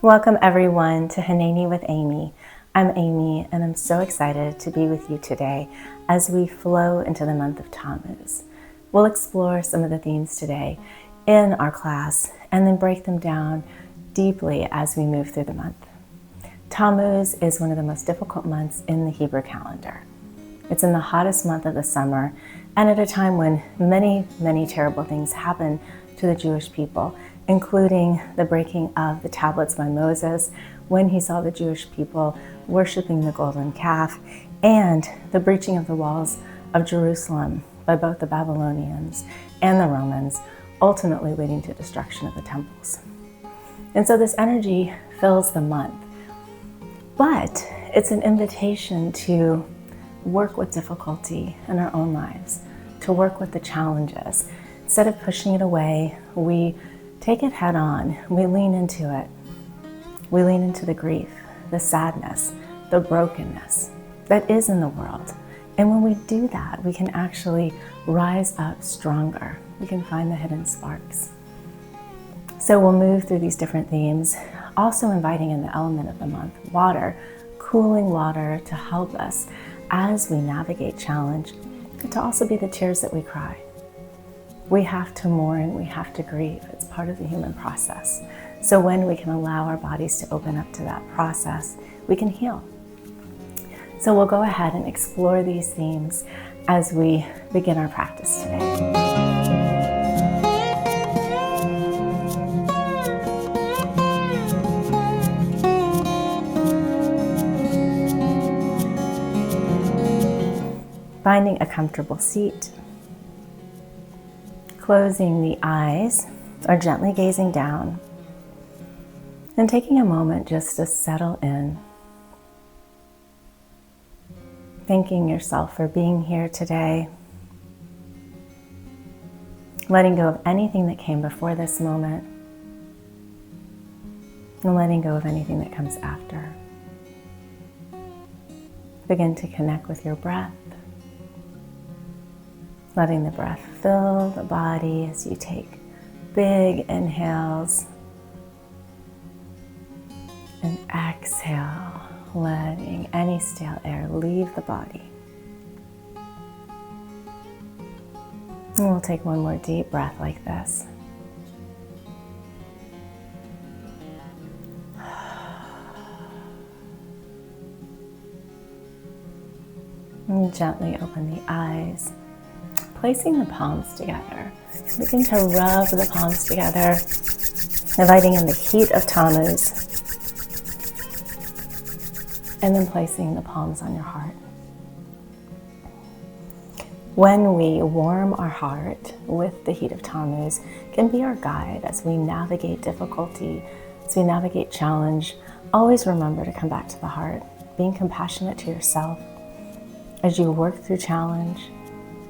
Welcome everyone to Hanani with Amy. I'm Amy and I'm so excited to be with you today as we flow into the month of Tammuz. We'll explore some of the themes today in our class and then break them down deeply as we move through the month. Tammuz is one of the most difficult months in the Hebrew calendar. It's in the hottest month of the summer and at a time when many terrible things happen to the Jewish people, including the breaking of the tablets by Moses when he saw the Jewish people worshiping the golden calf, and the breaching of the walls of Jerusalem by both the Babylonians and the Romans, ultimately leading to destruction of the temples. And so this energy fills the month, but it's an invitation to work with difficulty in our own lives, to work with the challenges. Instead of pushing it away, we take it head on. We lean into it. We lean into the grief, the sadness, the brokenness that is in the world. And when we do that, we can actually rise up stronger. We can find the hidden sparks. So we'll move through these different themes, also inviting in the element of the month, water, cooling water to help us as we navigate challenge, but to also be the tears that we cry. We have to mourn, we have to grieve. It's part of the human process. So when we can allow our bodies to open up to that process, we can heal. So we'll go ahead and explore these themes as we begin our practice today. Finding a comfortable seat, closing the eyes or gently gazing down, and taking a moment just to settle in. Thanking yourself for being here today. Letting go of anything that came before this moment, and letting go of anything that comes after. Begin to connect with your breath. Letting the breath fill the body as you take big inhales and exhale, letting any stale air leave the body. And we'll take one more deep breath like this. And gently open the eyes. Placing the palms together. Begin to rub the palms together, inviting in the heat of Tammuz, and then placing the palms on your heart. When we warm our heart with the heat of Tammuz, can be our guide as we navigate difficulty, as we navigate challenge. Always remember to come back to the heart, being compassionate to yourself as you work through challenge.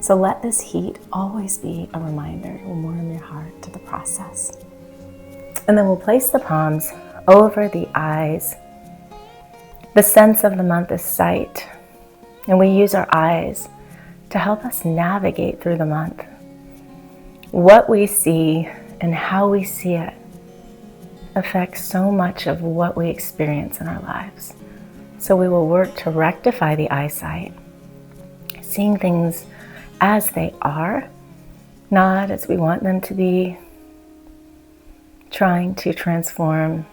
So let this heat always be a reminder to warm your heart to the process. And then we'll place the palms over the eyes. The sense of the month is sight, and we use our eyes to help us navigate through the month. What we see and how we see it affects so much of what we experience in our lives. So we will work to rectify the eyesight, seeing things as they are, not as we want them to be, trying to transform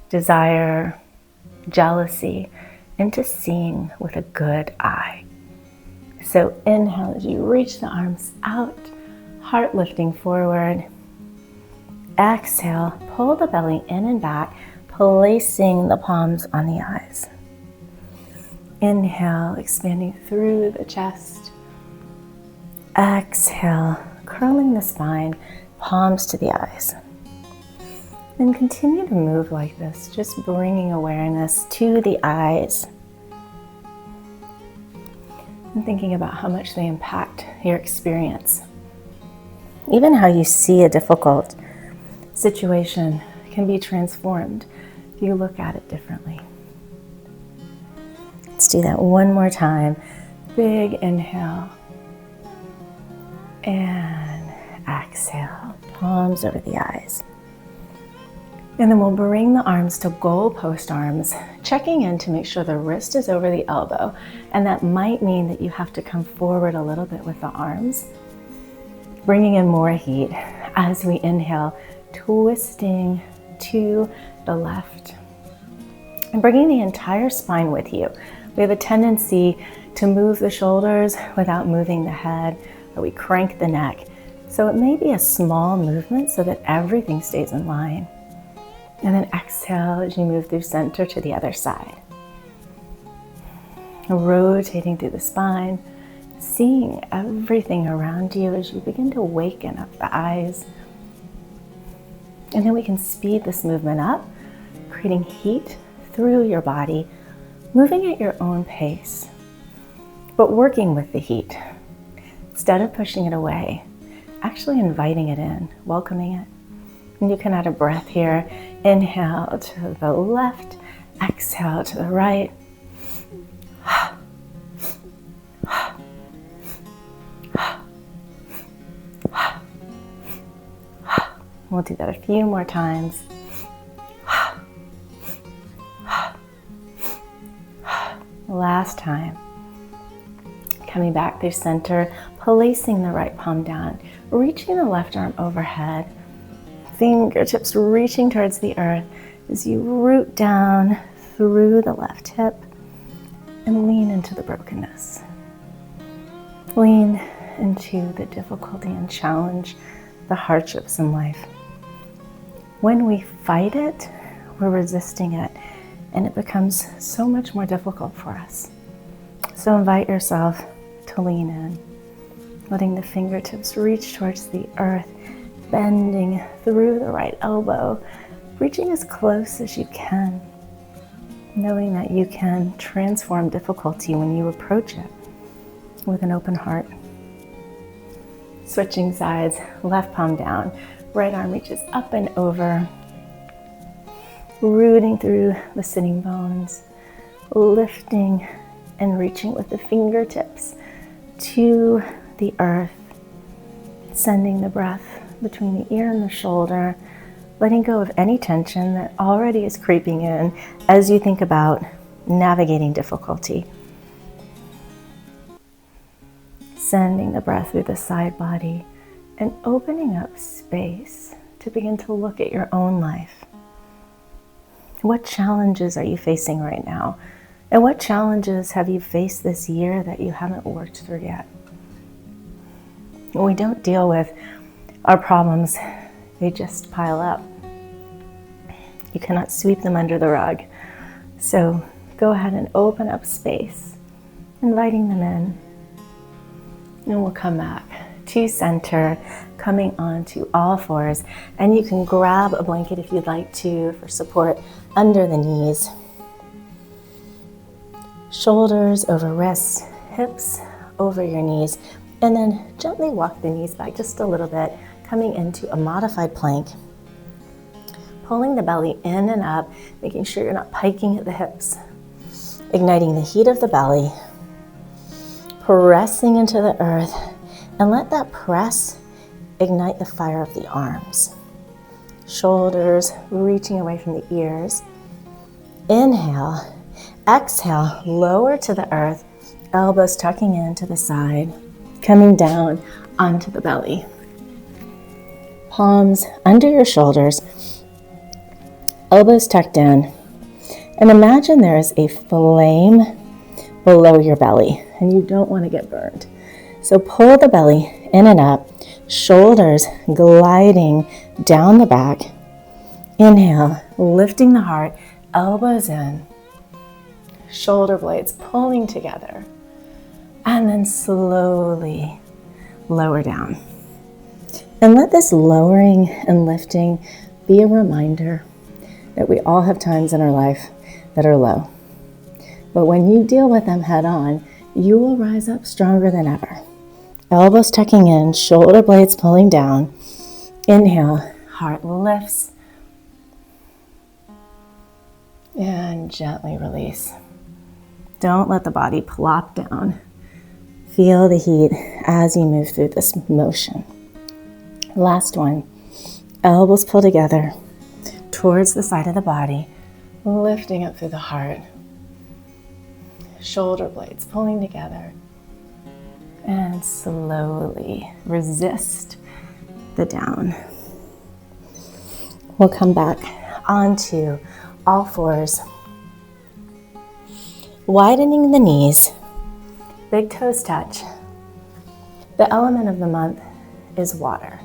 desire, jealousy into seeing with a good eye. So inhale as you reach the arms out, heart lifting forward. Exhale, pull the belly in and back, placing the palms on the eyes. Inhale, expanding through the chest. Exhale, curling the spine, palms to the eyes. And continue to move like this, just bringing awareness to the eyes. And thinking about how much they impact your experience. Even how you see a difficult situation can be transformed if you look at it differently. Let's do that one more time. Big inhale. And exhale, palms over the eyes. And then we'll bring the arms to goalpost arms, checking in to make sure the wrist is over the elbow. And that might mean that you have to come forward a little bit with the arms, bringing in more heat as we inhale, twisting to the left. And bringing the entire spine with you. We have a tendency to move the shoulders without moving the head, or we crank the neck. So it may be a small movement so that everything stays in line. And then exhale as you move through center to the other side. Rotating through the spine, seeing everything around you as you begin to waken up the eyes. And then we can speed this movement up, creating heat through your body, moving at your own pace, but working with the heat. Instead of pushing it away, actually inviting it in, welcoming it. And you can add a breath here. Inhale to the left, exhale to the right. We'll do that a few more times. Last time. Coming back through center, placing the right palm down, reaching the left arm overhead, fingertips reaching towards the earth as you root down through the left hip and lean into the brokenness. Lean into the difficulty and challenge, the hardships in life. When we fight it, we're resisting it, and it becomes so much more difficult for us. So invite yourself to lean in, letting the fingertips reach towards the earth, bending through the right elbow, reaching as close as you can, knowing that you can transform difficulty when you approach it with an open heart. Switching sides, left palm down, right arm reaches up and over, rooting through the sitting bones, lifting and reaching with the fingertips to the earth, sending the breath between the ear and the shoulder, letting go of any tension that already is creeping in as you think about navigating difficulty. Sending the breath through the side body and opening up space to begin to look at your own life. What challenges are you facing right now? And what challenges have you faced this year that you haven't worked through yet? When we don't deal with our problems, they just pile up. You cannot sweep them under the rug. So go ahead and open up space, inviting them in. And we'll come back to center, coming onto all fours. And you can grab a blanket if you'd like to for support under the knees. Shoulders over wrists, hips over your knees. And then gently walk the knees back just a little bit, coming into a modified plank. Pulling the belly in and up, making sure you're not piking at the hips. Igniting the heat of the belly. Pressing into the earth. And let that press ignite the fire of the arms. Shoulders reaching away from the ears. Inhale. Exhale, lower to the earth. Elbows tucking in to the side. Coming down onto the belly. Palms under your shoulders. Elbows tucked in. And imagine there is a flame below your belly and you don't want to get burned. So pull the belly in and up, shoulders gliding down the back. Inhale, lifting the heart, elbows in, shoulder blades pulling together, and then slowly lower down. And let this lowering and lifting be a reminder that we all have times in our life that are low. But when you deal with them head on, you will rise up stronger than ever. Elbows tucking in, shoulder blades pulling down. Inhale, heart lifts. And gently release. Don't let the body plop down. Feel the heat as you move through this motion. Last one. Elbows pull together. towards the side of the body, lifting up through the heart. Shoulder blades pulling together. And slowly resist the down. We'll come back onto all fours. Widening the knees. Big toes touch. The element of the month is water.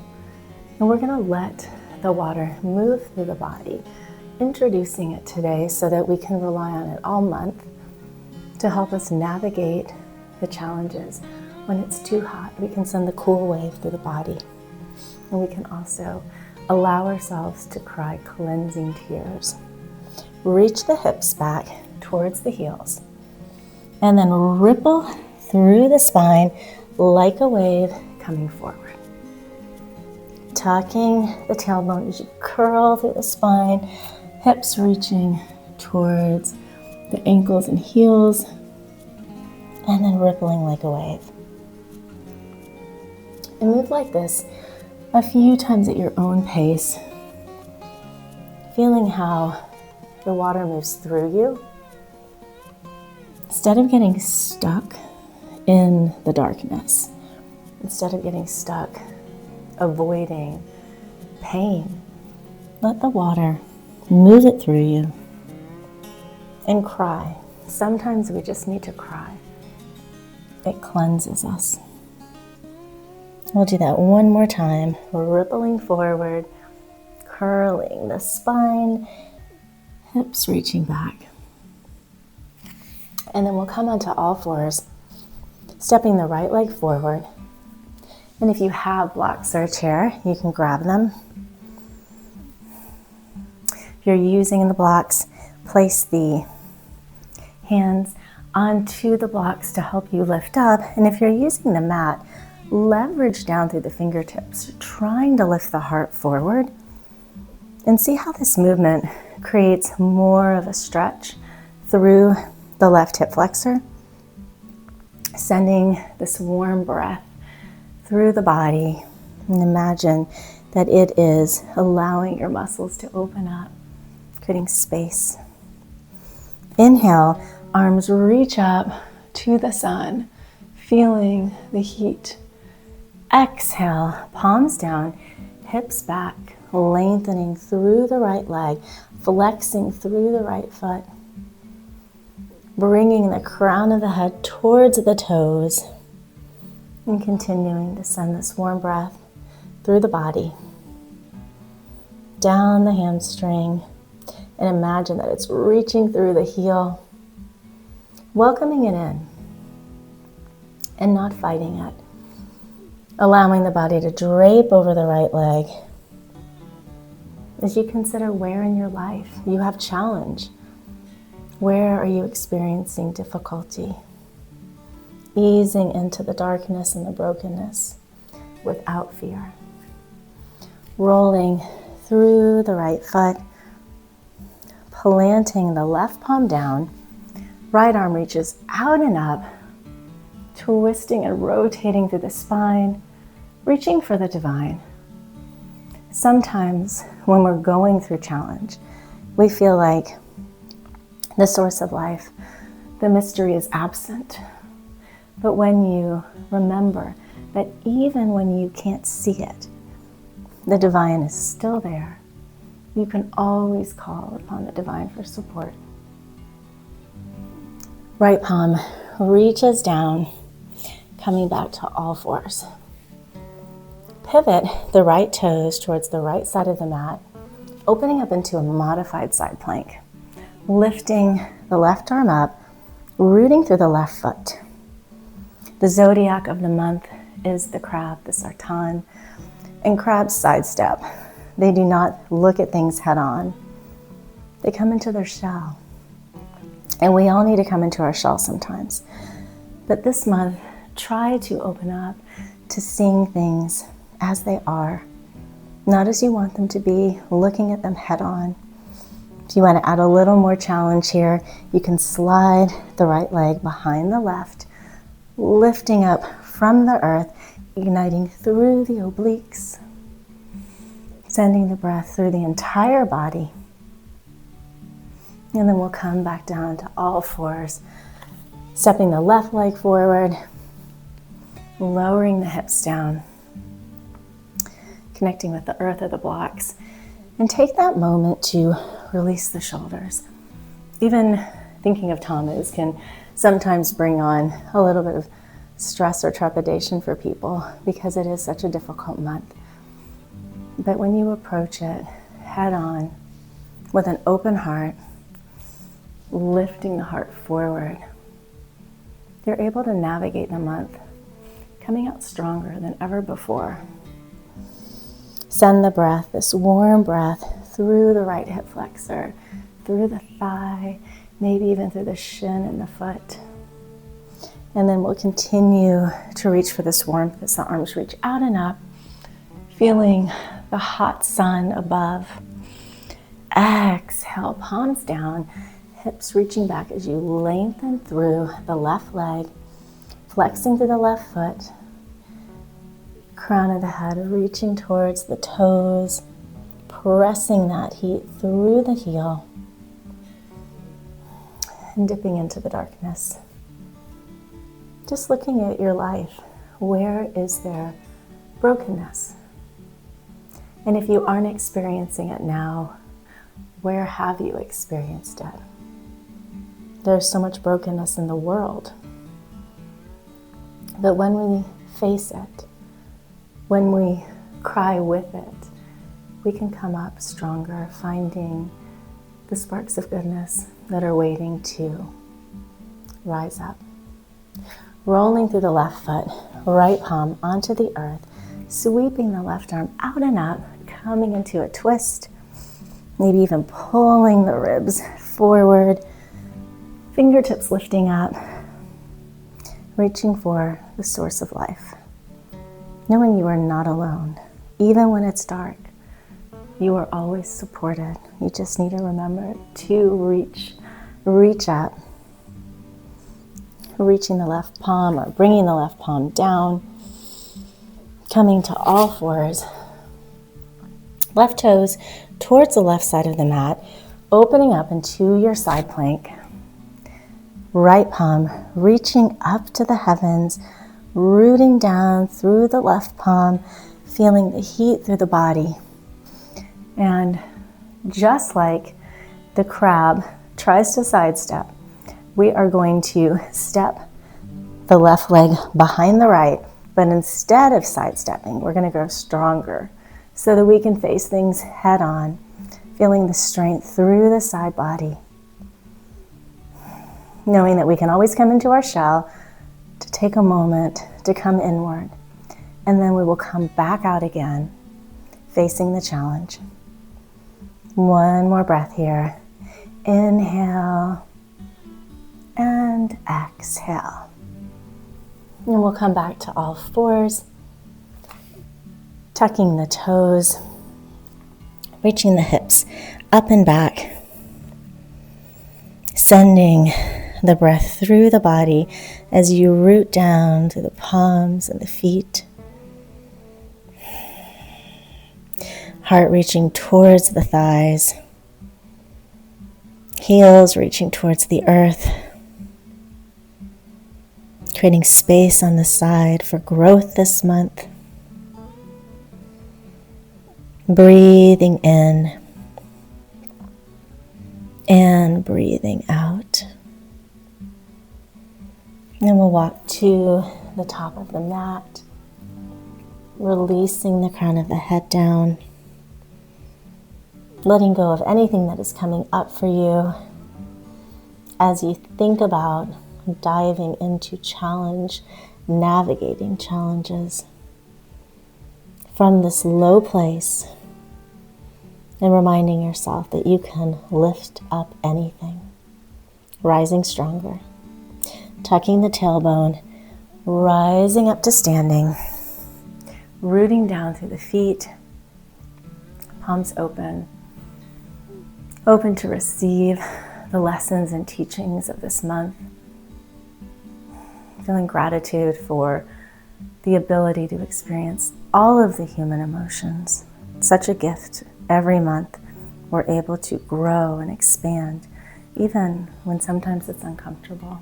And we're going to let the water move through the body, introducing it today so that we can rely on it all month to help us navigate the challenges. When it's too hot, we can send the cool wave through the body. And we can also allow ourselves to cry cleansing tears. Reach the hips back towards the heels. And then ripple through the spine like a wave coming forward. Tucking the tailbone as you curl through the spine, hips reaching towards the ankles and heels, and then rippling like a wave. And move like this a few times at your own pace, feeling how the water moves through you. Instead of getting stuck in the darkness, instead of getting stuck avoiding pain, let the water move it through you and cry. Sometimes we just need to cry. It cleanses us. We'll do that one more time. Rippling forward, curling the spine, hips reaching back. And then we'll come onto all fours, stepping the right leg forward. And if you have blocks or a chair, you can grab them. If you're using the blocks, place the hands onto the blocks to help you lift up. And if you're using the mat, leverage down through the fingertips, trying to lift the heart forward. And see how this movement creates more of a stretch through the left hip flexor, sending this warm breath through the body. And imagine that it is allowing your muscles to open up, creating space. Inhale, arms reach up to the sun, feeling the heat. Exhale, palms down, hips back, lengthening through the right leg, flexing through the right foot, bringing the crown of the head towards the toes, and continuing to send this warm breath through the body, down the hamstring, and imagine that it's reaching through the heel, welcoming it in, and not fighting it. Allowing the body to drape over the right leg as you consider where in your life you have challenge. Where are you experiencing difficulty? Easing into the darkness and the brokenness without fear. Rolling through the right foot, planting the left palm down, right arm reaches out and up, twisting and rotating through the spine, reaching for the divine. Sometimes when we're going through challenge, we feel like the source of life, the mystery is absent. But when you remember that even when you can't see it, the divine is still there, you can always call upon the divine for support. Right palm reaches down, coming back to all fours. Pivot the right toes towards the right side of the mat, opening up into a modified side plank. Lifting the left arm up, rooting through the left foot. The zodiac of the month is the crab, the Sartan, and crabs sidestep. They do not look at things head on. They come into their shell. And we all need to come into our shell sometimes. But this month, try to open up to seeing things as they are, not as you want them to be, looking at them head on. If you want to add a little more challenge here, you can slide the right leg behind the left, lifting up from the earth, igniting through the obliques, sending the breath through the entire body, And then we'll come back down to all fours, stepping the left leg forward, lowering the hips down, connecting with the earth or the blocks, and take that moment to release the shoulders. Even thinking of Tammuz can sometimes bring on a little bit of stress or trepidation for people because it is such a difficult month. But when you approach it head on with an open heart, lifting the heart forward, you're able to navigate the month coming out stronger than ever before. Send the breath, this warm breath, through the right hip flexor, through the thigh, maybe even through the shin and the foot. And then we'll continue to reach for this warmth as the arms reach out and up, feeling the hot sun above. Exhale, palms down, hips reaching back as you lengthen through the left leg, flexing through the left foot, crown of the head reaching towards the toes, pressing that heat through the heel, and dipping into the darkness. Just looking at your life, where is there brokenness? And if you aren't experiencing it now, where have you experienced it? There's so much brokenness in the world. But when we face it, when we cry with it, we can come up stronger, finding the sparks of goodness that are waiting to rise up. Rolling through the left foot, right palm onto the earth, sweeping the left arm out and up, coming into a twist, maybe even pulling the ribs forward, fingertips lifting up, reaching for the source of life. Knowing you are not alone, even when it's dark, you are always supported. You just need to remember to reach up, reaching the left palm or bringing the left palm down, coming to all fours, left toes towards the left side of the mat, opening up into your side plank, right palm reaching up to the heavens, rooting down through the left palm, feeling the heat through the body. And just like the crab tries to sidestep, we are going to step the left leg behind the right, but instead of sidestepping, we're going to grow stronger so that we can face things head on, feeling the strength through the side body. Knowing that we can always come into our shell to take a moment to come inward, and then we will come back out again, facing the challenge. One more breath here. Inhale and exhale. And we'll come back to all fours, tucking the toes, reaching the hips up and back, sending the breath through the body as you root down to the palms and the feet. Heart reaching towards the thighs, heels reaching towards the earth, creating space on the side for growth this month. Breathing in and breathing out. And we'll walk to the top of the mat, releasing the crown of the head down, letting go of anything that is coming up for you as you think about diving into challenge, navigating challenges from this low place, and reminding yourself that you can lift up anything, rising stronger. Tucking the tailbone, rising up to standing, rooting down through the feet, palms open to receive the lessons and teachings of this month. Feeling gratitude for the ability to experience all of the human emotions. Such a gift. Every month we're able to grow and expand even when sometimes it's uncomfortable.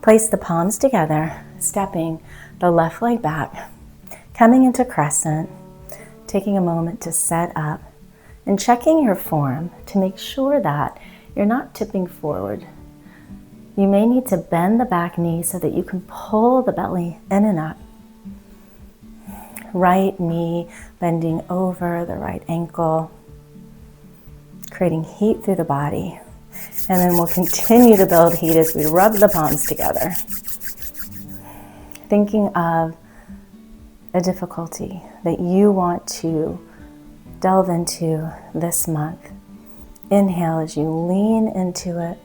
Place the palms together, stepping the left leg back, coming into crescent, taking a moment to set up, and checking your form to make sure that you're not tipping forward. You may need to bend the back knee so that you can pull the belly in and up. Right knee bending over the right ankle, creating heat through the body. And then we'll continue to build heat as we rub the palms together. Thinking of a difficulty that you want to delve into this month. Inhale as you lean into it.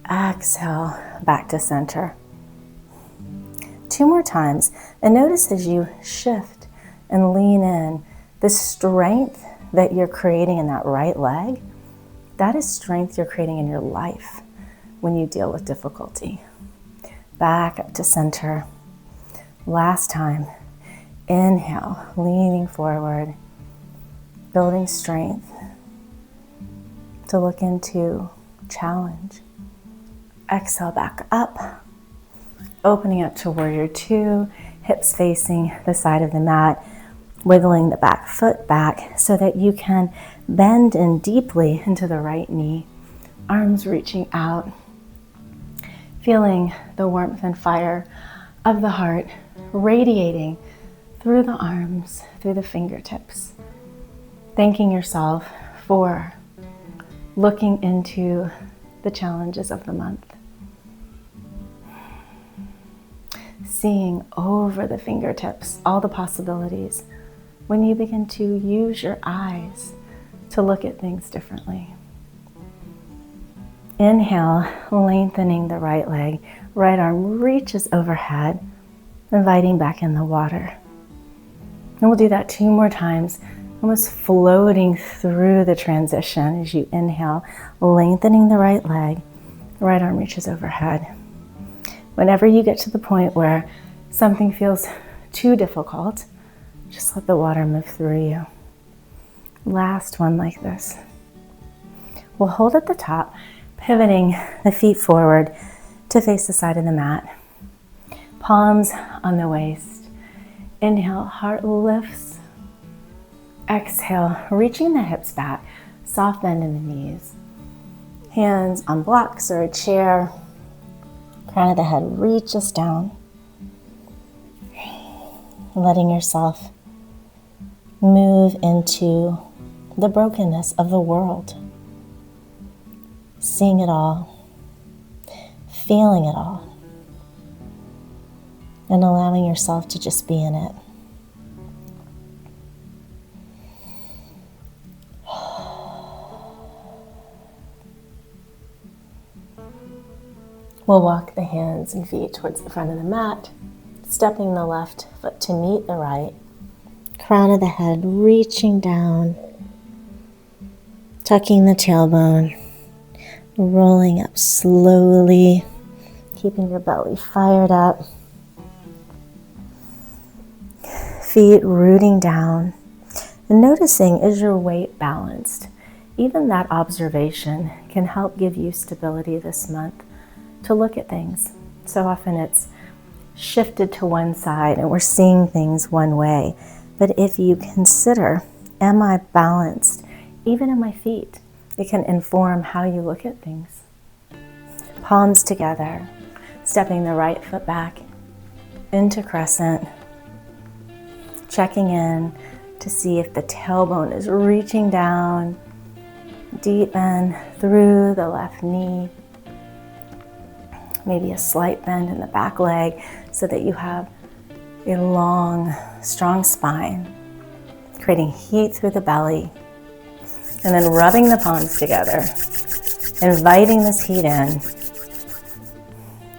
Exhale back to center. 2 more times, and notice as you shift and lean in, the strength that you're creating in that right leg, that is strength you're creating in your life when you deal with difficulty. Back up to center. Last time, inhale, leaning forward, building strength to look into challenge. Exhale back up, opening up to warrior 2, hips facing the side of the mat, wiggling the back foot back so that you can bend in deeply into the right knee, arms reaching out, feeling the warmth and fire of the heart radiating through the arms, through the fingertips. Thanking yourself for looking into the challenges of the month. Seeing over the fingertips all the possibilities when you begin to use your eyes to look at things differently. Inhale, lengthening the right leg. Right arm reaches overhead, inviting back in the water. And we'll do that 2 more times, almost floating through the transition as you inhale, lengthening the right leg. Right arm reaches overhead. Whenever you get to the point where something feels too difficult, just let the water move through you. Last one like this. We'll hold at the top, pivoting the feet forward to face the side of the mat. Palms on the waist. Inhale, heart lifts. Exhale, reaching the hips back, soft bend in the knees. Hands on blocks or a chair. Crown of the head reaches down. Letting yourself move into the brokenness of the world. Seeing it all, feeling it all, and allowing yourself to just be in it. We'll walk the hands and feet towards the front of the mat, stepping the left foot to meet the right. Crown of the head reaching down, tucking the tailbone, rolling up slowly, keeping your belly fired up. Feet rooting down, and noticing, is your weight balanced? Even that observation can help give you stability this month to look at things. So often it's shifted to one side and we're seeing things one way. But if you consider, am I balanced? Even in my feet, it can inform how you look at things. Palms together, stepping the right foot back into crescent, checking in to see if the tailbone is reaching down, deepen through the left knee. Maybe a slight bend in the back leg so that you have a long, strong spine, creating heat through the belly, and then rubbing the palms together, inviting this heat in.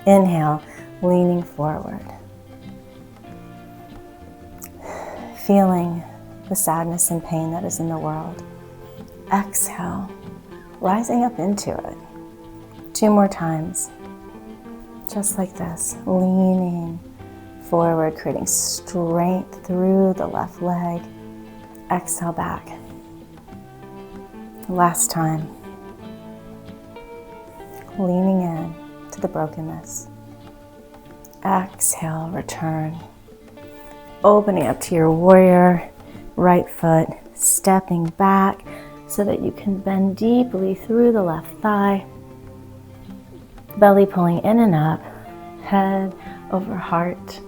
Inhale, leaning forward, feeling the sadness and pain that is in the world. Exhale, rising up into it. 2 more times. Just like this, leaning forward, creating strength through the left leg. Exhale back. Last time. leaning in to the brokenness. Exhale, return. Opening up to your warrior, right foot stepping back so that you can bend deeply through the left thigh. Belly pulling in and up, head over heart,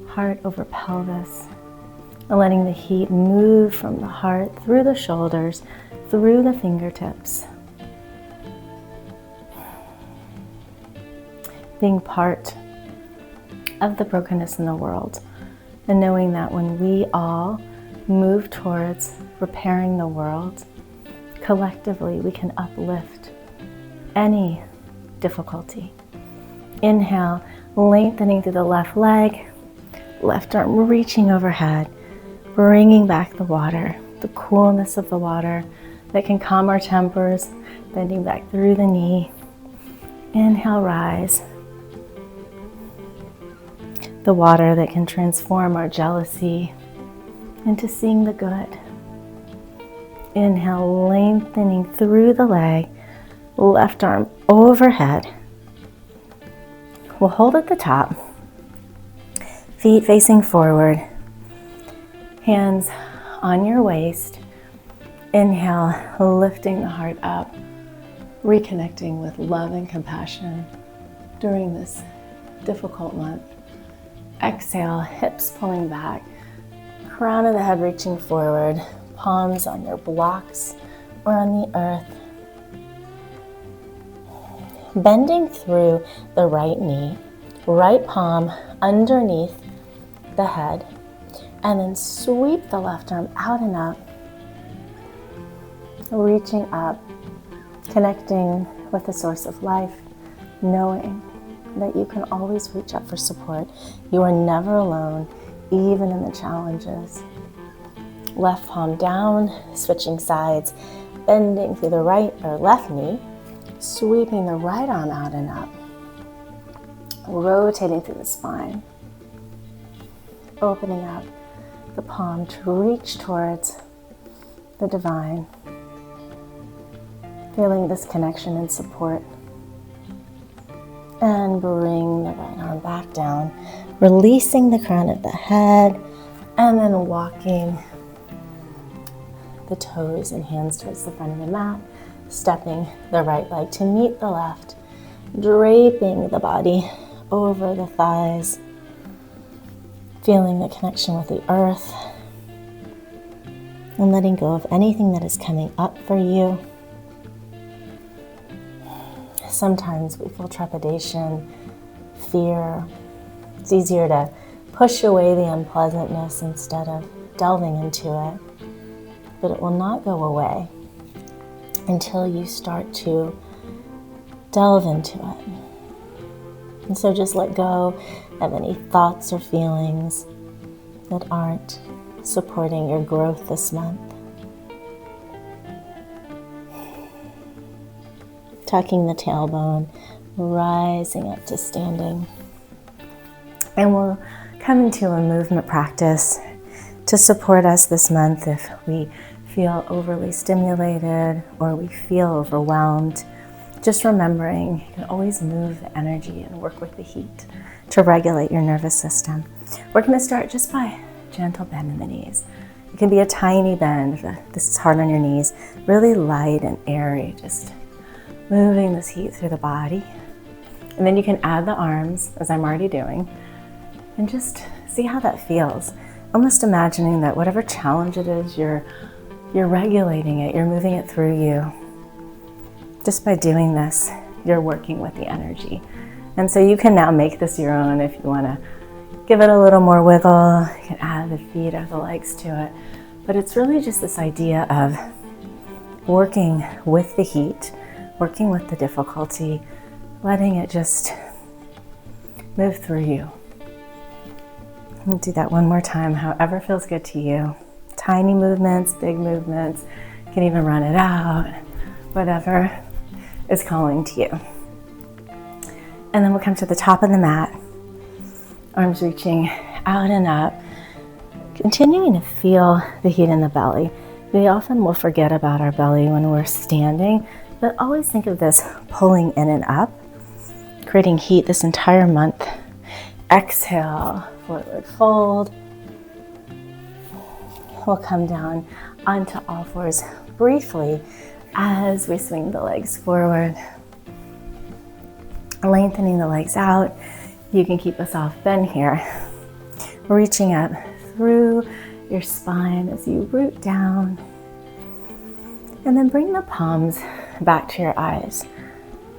heart over pelvis. And letting the heat move from the heart through the shoulders, through the fingertips. Being part of the brokenness in the world, and knowing that when we all move towards repairing the world, collectively we can uplift any difficulty. Inhale, lengthening through the left leg, left arm reaching overhead, bringing back the water, the coolness of the water that can calm our tempers, bending back through the knee. Inhale, rise. The water that can transform our jealousy into seeing the good. Inhale, lengthening through the leg, left arm overhead. We'll hold at the top, feet facing forward, hands on your waist. Inhale, lifting the heart up, reconnecting with love and compassion during this difficult month. Exhale, hips pulling back, crown of the head reaching forward, palms on your blocks or on the earth. Bending through the right knee, right palm underneath the head, and then sweep the left arm out and up, reaching up, connecting with the source of life, knowing that you can always reach up for support. You are never alone, even in the challenges. Left palm down, switching sides, bending through the right or left knee, sweeping the right arm out and up, rotating through the spine, opening up the palm to reach towards the divine, feeling this connection and support. And bring the right arm back down, releasing the crown of the head, and then walking the toes and hands towards the front of the mat, stepping the right leg to meet the left, draping the body over the thighs, feeling the connection with the earth, and letting go of anything that is coming up for you. Sometimes we feel trepidation, fear. It's easier to push away the unpleasantness instead of delving into it. But it will not go away until you start to delve into it. And so just let go of any thoughts or feelings that aren't supporting your growth this month. Tucking the tailbone, rising up to standing. And we'll come into a movement practice to support us this month if we feel overly stimulated or we feel overwhelmed. Just remembering you can always move the energy and work with the heat to regulate your nervous system. We're going to start just by gentle bend in the knees. It can be a tiny bend if this is hard on your knees, really light and airy, just moving this heat through the body. And then you can add the arms, as I'm already doing, and just see how that feels. Almost imagining that whatever challenge it is, you're regulating it, you're moving it through you. Just by doing this, you're working with the energy. And so you can now make this your own if you want to give it a little more wiggle. You can add the feet or the legs to it. But it's really just this idea of working with the heat, working with the difficulty, letting it just move through you. We'll do that one more time, however feels good to you. Tiny movements, big movements, you can even run it out, whatever is calling to you. And then we'll come to the top of the mat, arms reaching out and up, continuing to feel the heat in the belly. We often will forget about our belly when we're standing But always think of this pulling in and up, creating heat this entire month. Exhale, forward fold. We'll come down onto all fours briefly as we swing the legs forward, lengthening the legs out. You can keep a soft bend here, reaching up through your spine as you root down, and then bring the palms back to your eyes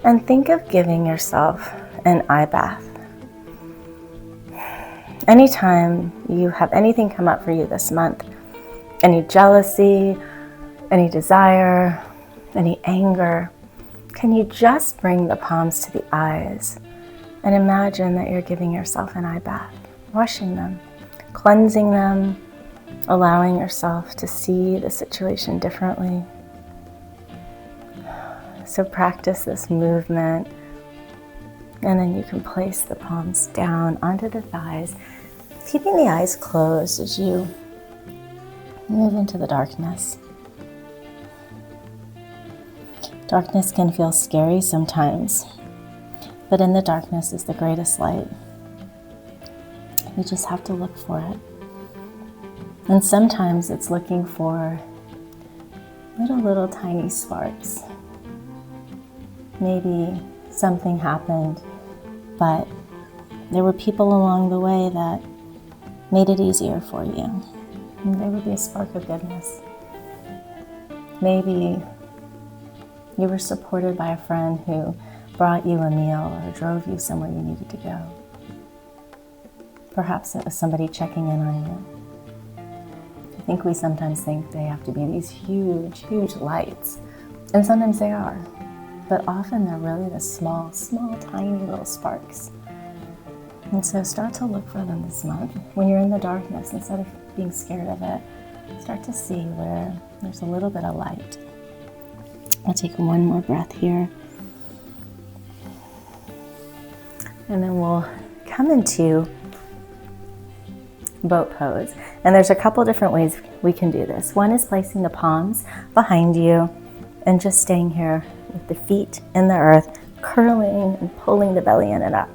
and think of giving yourself an eye bath. Anytime you have anything come up for you this month, any jealousy, any desire, any anger, can you just bring the palms to the eyes and imagine that you're giving yourself an eye bath, washing them, cleansing them, allowing yourself to see the situation differently. So practice this movement, and then you can place the palms down onto the thighs, keeping the eyes closed as you move into the darkness. Darkness can feel scary sometimes, but in the darkness is the greatest light. You just have to look for it. And sometimes it's looking for little tiny sparks. Maybe something happened, but there were people along the way that made it easier for you. And there would be a spark of goodness. Maybe you were supported by a friend who brought you a meal or drove you somewhere you needed to go. Perhaps it was somebody checking in on you. I think we sometimes think they have to be these huge lights, and sometimes they are. But often they're really the small, tiny little sparks. And so start to look for them this month. When you're in the darkness, instead of being scared of it, start to see where there's a little bit of light. I'll take one more breath here. And then we'll come into boat pose. And there's a couple different ways we can do this. One is placing the palms behind you and just staying here with the feet in the earth, curling and pulling the belly in and up.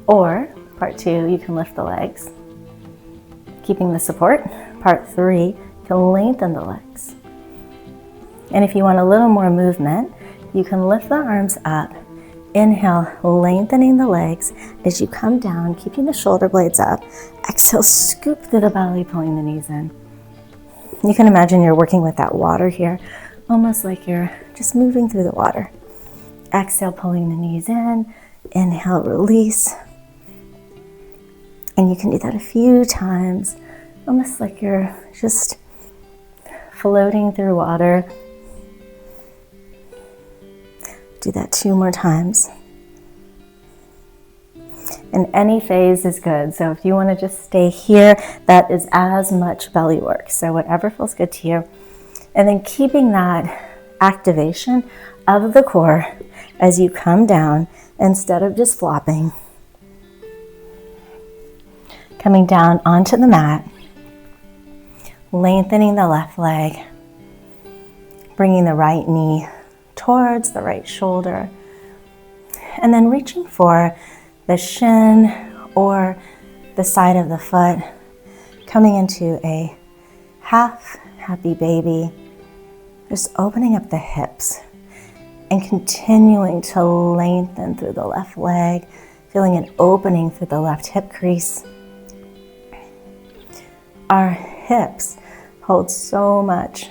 Or, part 2, you can lift the legs, keeping the support. Part 3, you can lengthen the legs. And if you want a little more movement, you can lift the arms up. Inhale, lengthening the legs as you come down, keeping the shoulder blades up. Exhale, scoop through the belly, pulling the knees in. You can imagine you're working with that water here, almost like you're just moving through the water. Exhale, pulling the knees in. Inhale, release. And you can do that a few times, almost like you're just floating through water. Do that 2 more times. And any phase is good. So if you want to just stay here, that is as much belly work. So whatever feels good to you. And then keeping that activation of the core as you come down instead of just flopping. Coming down onto the mat, lengthening the left leg, bringing the right knee towards the right shoulder, and then reaching for the shin or the side of the foot, coming into a half happy baby, just opening up the hips and continuing to lengthen through the left leg, feeling an opening through the left hip crease. Our hips hold so much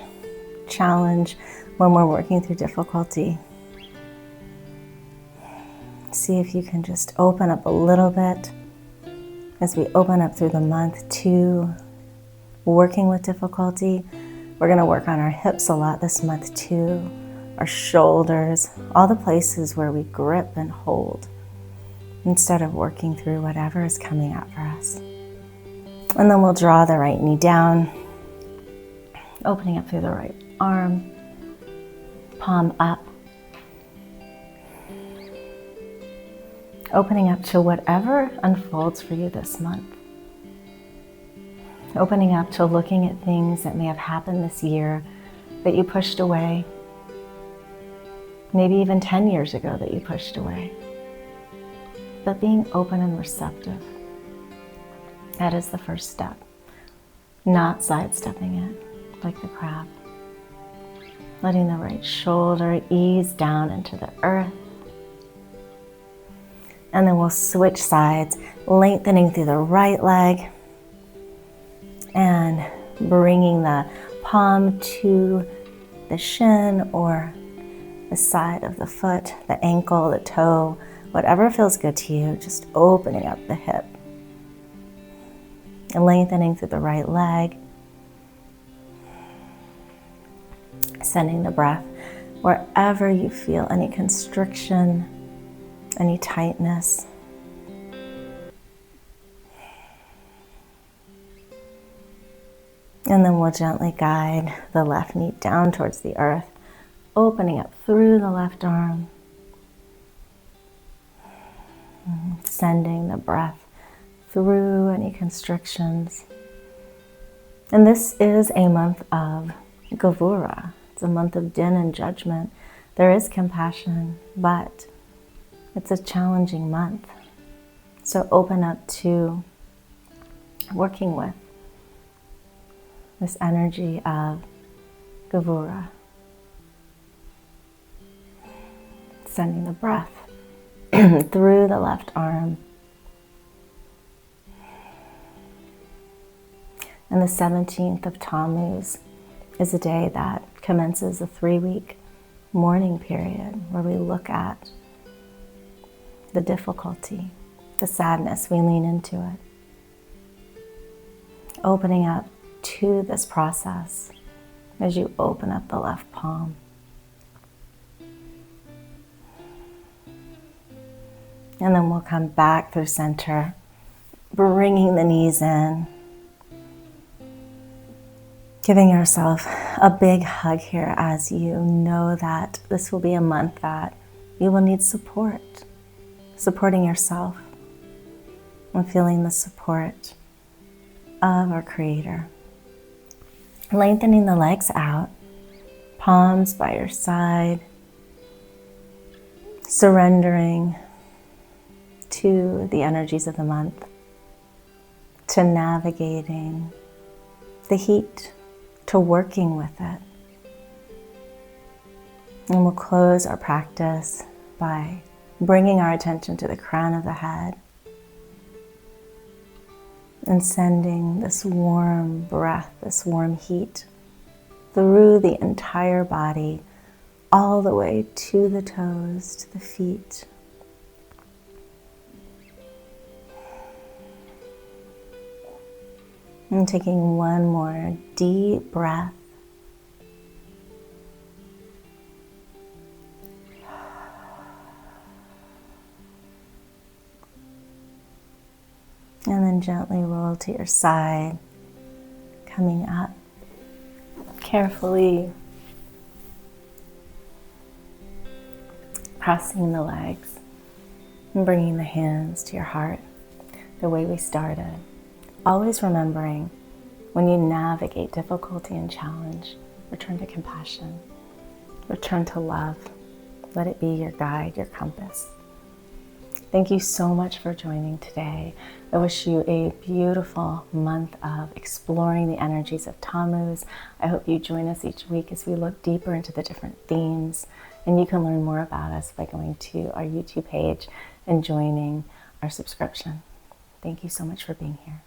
challenge when we're working through difficulty. See if you can just open up a little bit as we open up through the month to working with difficulty. We're going to work on our hips a lot this month too, our shoulders, all the places where we grip and hold instead of working through whatever is coming up for us. And then we'll draw the right knee down, opening up through the right arm, palm up, opening up to whatever unfolds for you this month. Opening up to looking at things that may have happened this year that you pushed away. maybe even 10 years ago that you pushed away. But being open and receptive, that is the first step. Not sidestepping it like the crab. Letting the right shoulder ease down into the earth. And then we'll switch sides, lengthening through the right leg and bringing the palm to the shin or the side of the foot, the ankle, the toe, whatever feels good to you, just opening up the hip and lengthening through the right leg, sending the breath wherever you feel any constriction, any tightness. And then we'll gently guide the left knee down towards the earth, opening up through the left arm, sending the breath through any constrictions. And this is a month of Gevurah. It's a month of din and judgment. There is compassion, but it's a challenging month. So open up to working with this energy of Gevurah. Sending the breath through the left arm. And the 17th of Tammuz is a day that commences a 3-week mourning period where we look at the difficulty, the sadness, we lean into it. Opening up to this process as you open up the left palm. And then we'll come back through center, bringing the knees in, giving yourself a big hug here as you know that this will be a month that you will need support, supporting yourself and feeling the support of our Creator. Lengthening the legs out, palms by your side, surrendering to the energies of the month, to navigating the heat, to working with it. And we'll close our practice by bringing our attention to the crown of the head and sending this warm breath, this warm heat through the entire body, all the way to the toes, to the feet. And taking one more deep breath. And then gently roll to your side, coming up carefully, crossing the legs and bringing the hands to your heart the way we started. Always remembering when you navigate difficulty and challenge, return to compassion, return to love. Let it be your guide, your compass. Thank you so much for joining today. I wish you a beautiful month of exploring the energies of Tammuz. I hope you join us each week as we look deeper into the different themes. And you can learn more about us by going to our YouTube page and joining our subscription. Thank you so much for being here.